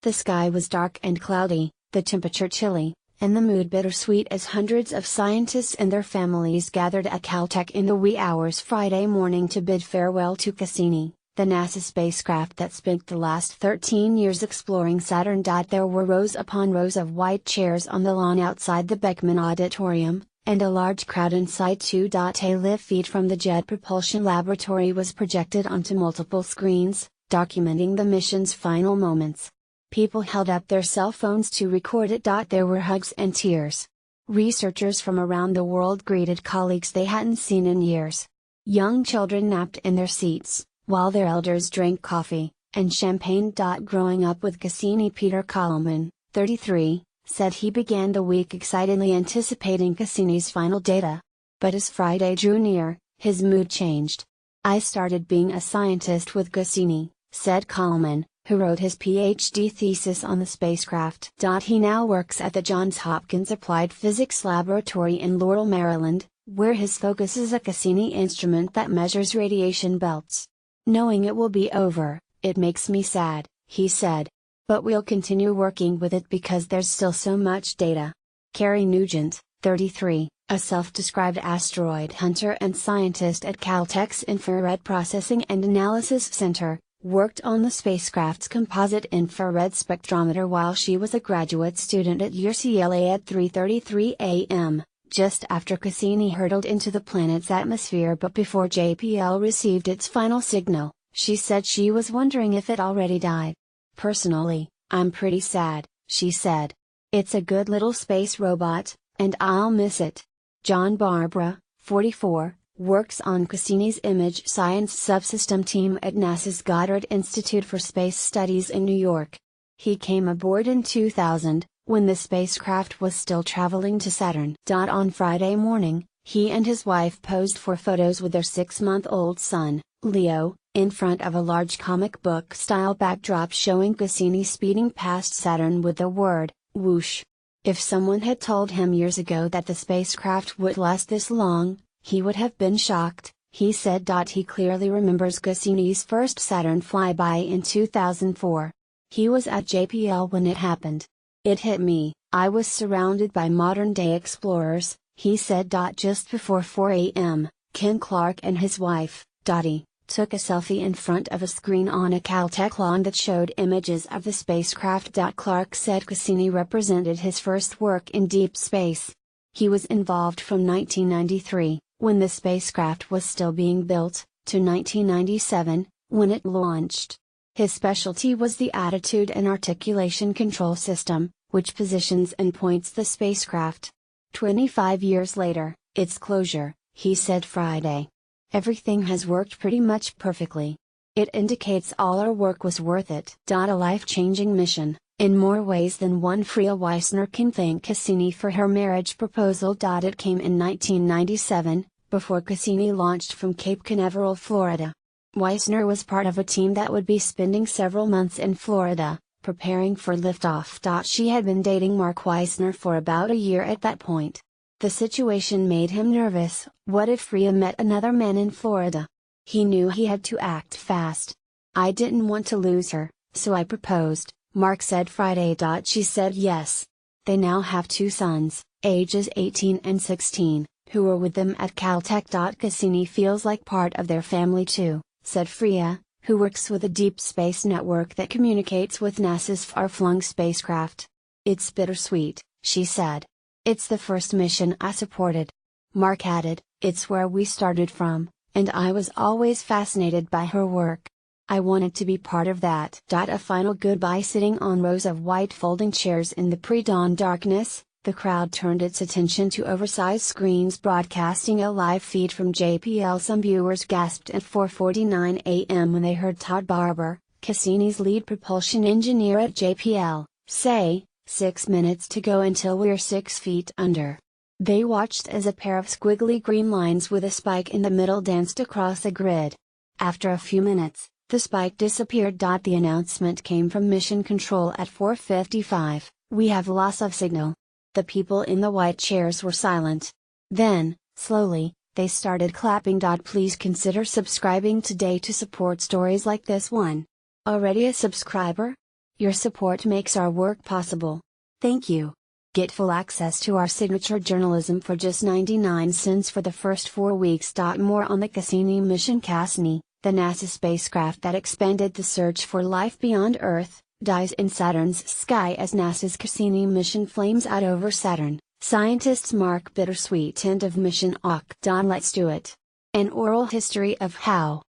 The sky was dark and cloudy, the temperature chilly, and the mood bittersweet as hundreds of scientists and their families gathered at Caltech in the wee hours Friday morning to bid farewell to Cassini, the NASA spacecraft that spent the last 13 years exploring Saturn. There were rows upon rows of white chairs on the lawn outside the Beckman Auditorium, and a large crowd inside too. A live feed from the Jet Propulsion Laboratory was projected onto multiple screens, documenting the mission's final moments. People held up their cell phones to record it. There were hugs and tears. Researchers from around the world greeted colleagues they hadn't seen in years. Young children napped in their seats, while their elders drank coffee and champagne. Growing up with Cassini, Peter Kallman, 33, said he began the week excitedly anticipating Cassini's final data. But as Friday drew near, his mood changed. "I started being a scientist with Cassini," said Kallman, who wrote his PhD thesis on the spacecraft. He now works at the Johns Hopkins Applied Physics Laboratory in Laurel, Maryland, where his focus is a Cassini instrument that measures radiation belts. "Knowing it will be over, it makes me sad," he said. "But we'll continue working with it because there's still so much data." Carrie Nugent, 33, a self-described asteroid hunter and scientist at Caltech's Infrared Processing and Analysis Center, worked on the spacecraft's composite infrared spectrometer while she was a graduate student at UCLA at 3:33 a.m., just after Cassini hurtled into the planet's atmosphere but before JPL received its final signal. She said she was wondering if it already died. "Personally, I'm pretty sad," she said. "It's a good little space robot, and I'll miss it." John Barbara, 44, works on Cassini's Image Science Subsystem team at NASA's Goddard Institute for Space Studies in New York. He came aboard in 2000, when the spacecraft was still traveling to Saturn. On Friday morning, he and his wife posed for photos with their 6-month-old son, Leo, in front of a large comic book-style backdrop showing Cassini speeding past Saturn with the word, "whoosh." If someone had told him years ago that the spacecraft would last this long, he would have been shocked, he said. He clearly remembers Cassini's first Saturn flyby in 2004. He was at JPL when it happened. "It hit me, I was surrounded by modern-day explorers," he said. Just before 4 a.m., Ken Clark and his wife, Dottie, took a selfie in front of a screen on a Caltech lawn that showed images of the spacecraft. Clark said Cassini represented his first work in deep space. He was involved from 1993, when the spacecraft was still being built, to 1997, when it launched. His specialty was the attitude and articulation control system, which positions and points the spacecraft. 25 years later, its closure, he said Friday. "Everything has worked pretty much perfectly. It indicates all our work was worth it." A life-changing mission, in more ways than one. Freya Weissner can thank Cassini for her marriage proposal. It came in 1997, before Cassini launched from Cape Canaveral, Florida. Weissner was part of a team that would be spending several months in Florida, preparing for liftoff. She had been dating Mark Weissner for about a year at that point. The situation made him nervous. What if Freya met another man in Florida? He knew he had to act fast. "I didn't want to lose her, so I proposed," Mark said Friday. She said yes. They now have 2 sons, ages 18 and 16, who were with them at Caltech. "Cassini feels like part of their family too," said Freya, who works with a deep space network that communicates with NASA's far-flung spacecraft. "It's bittersweet," she said. "It's the first mission I supported." Mark added, "It's where we started from, and I was always fascinated by her work. I wanted to be part of that." A final goodbye sitting on rows of white folding chairs in the pre-dawn darkness, the crowd turned its attention to oversized screens broadcasting a live feed from JPL. Some viewers gasped at 4:49 a.m. when they heard Todd Barber, Cassini's lead propulsion engineer at JPL, say, "6 minutes to go until we're 6 feet under." They watched as a pair of squiggly green lines with a spike in the middle danced across the grid. After a few minutes, the spike disappeared. The announcement came from Mission Control at 4:55, "We have loss of signal." The people in the white chairs were silent. Then, slowly, they started clapping. Please consider subscribing today to support stories like this one. Already a subscriber? Your support makes our work possible. Thank you. Get full access to our signature journalism for just 99 cents for the first 4 weeks. More on the Cassini mission. Cassini, the NASA spacecraft that expanded the search for life beyond Earth, dies in Saturn's sky as NASA's Cassini mission flames out over Saturn. Scientists mark bittersweet end of mission. Let's do it. An oral history of how